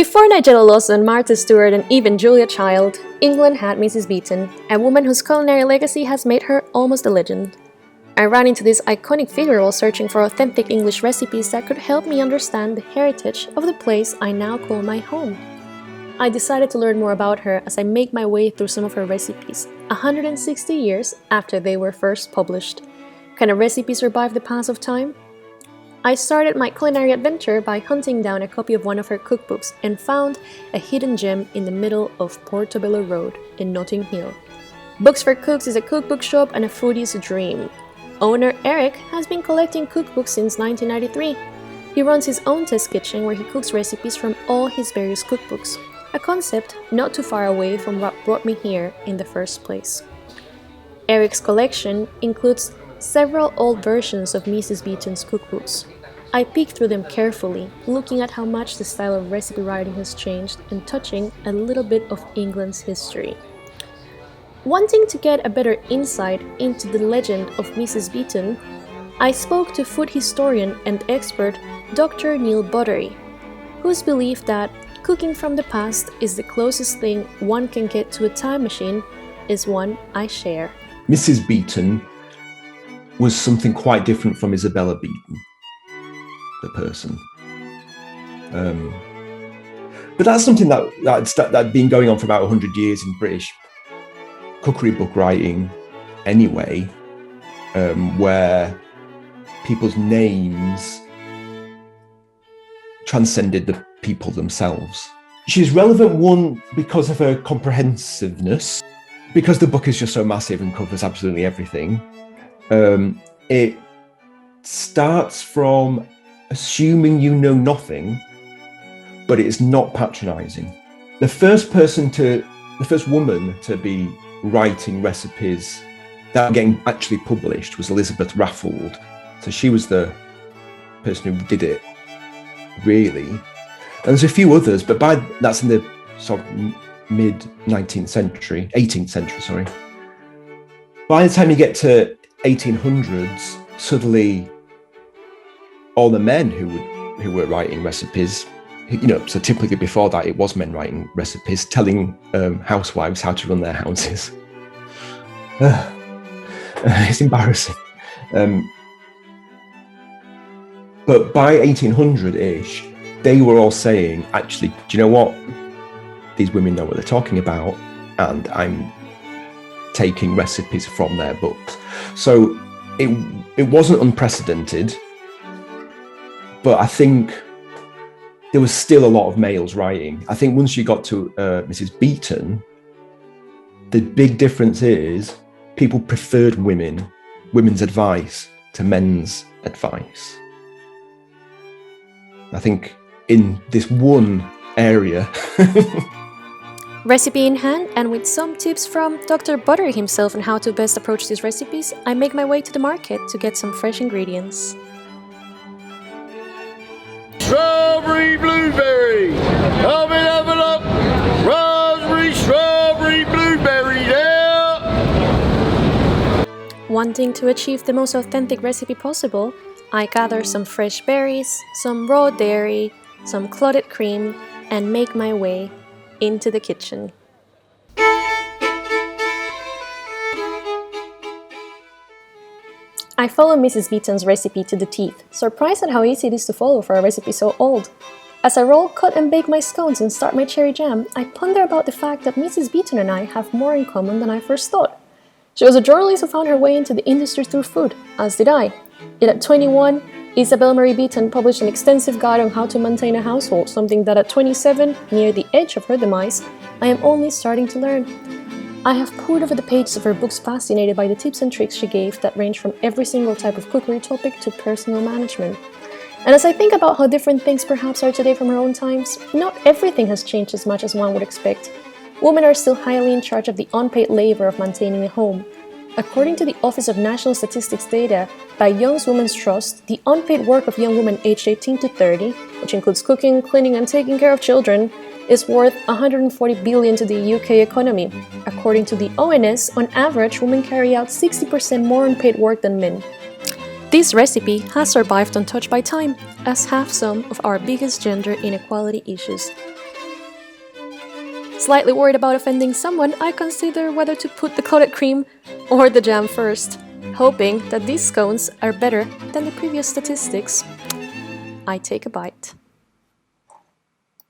Before Nigella Lawson, Martha Stewart, and even Julia Child, England had Mrs. Beeton, a woman whose culinary legacy has made her almost a legend. I ran into this iconic figure while searching for authentic English recipes that could help me understand the heritage of the place I now call my home. I decided to learn more about her as I make my way through some of her recipes, 160 years after they were first published. Can a recipe survive the pass of time? I started my culinary adventure by hunting down a copy of one of her cookbooks and found a hidden gem in the middle of Portobello Road in Notting Hill. Books for Cooks is a cookbook shop and a foodie's dream. Owner Eric has been collecting cookbooks since 1993. He runs his own test kitchen where he cooks recipes from all his various cookbooks, a concept not too far away from what brought me here in the first place. Eric's collection includes several old versions of Mrs. Beeton's cookbooks. I peeked through them carefully, looking at how much the style of recipe writing has changed and touching a little bit of England's history. Wanting to get a better insight into the legend of Mrs. Beeton, I spoke to food historian and expert Dr. Neil Buttery, whose belief that cooking from the past is the closest thing one can get to a time machine is one I share. Mrs. Beeton was something quite different from Isabella Beeton, the person. But that's something that's been going on for about 100 years in British cookery book writing anyway, where people's names transcended the people themselves. She's relevant, one, because of her comprehensiveness, because the book is just so massive and covers absolutely everything. It starts from assuming you know nothing, but it is not patronizing. The first woman to be writing recipes that were getting actually published was Elizabeth Raffald. So she was the person who did it, really. And there's a few others, but that's in the sort of mid-19th century, 18th century, sorry. By the time you get to 1800s, suddenly all the men who were writing recipes, so typically before that it was men writing recipes, telling housewives how to run their houses. It's embarrassing. But by 1800-ish, they were all saying, actually, do you know what? These women know what they're talking about, and I'm taking recipes from their books. So it wasn't unprecedented, but I think there was still a lot of males writing. I think once you got to Mrs. Beeton, the big difference is people preferred women's advice to men's advice. I think in this one area. Recipe in hand, and with some tips from Dr. Buttery himself on how to best approach these recipes, I make my way to the market to get some fresh ingredients. Strawberry, blueberry, have a look. Raspberry, strawberry, blueberry, yeah. Wanting to achieve the most authentic recipe possible, I gather some fresh berries, some raw dairy, some clotted cream, and make my way into the kitchen. I follow Mrs. Beeton's recipe to the teeth, surprised at how easy it is to follow for a recipe so old. As I roll, cut and bake my scones and start my cherry jam, I ponder about the fact that Mrs. Beeton and I have more in common than I first thought. She was a journalist who found her way into the industry through food, as did I. Yet at 21, Isabel Marie Beeton published an extensive guide on how to maintain a household, something that at 27, near the edge of her demise, I am only starting to learn. I have pored over the pages of her books, fascinated by the tips and tricks she gave that range from every single type of cookery topic to personal management. And as I think about how different things perhaps are today from her own times, not everything has changed as much as one would expect. Women are still highly in charge of the unpaid labor of maintaining a home. According to the Office of National Statistics data by Young Women's Trust, the unpaid work of young women aged 18 to 30, which includes cooking, cleaning, and taking care of children, is worth $140 billion to the UK economy. According to the ONS, on average, women carry out 60% more unpaid work than men. This recipe has survived untouched by time, as have some of our biggest gender inequality issues. Slightly worried about offending someone, I consider whether to put the clotted cream or the jam first, hoping that these scones are better than the previous statistics. I take a bite.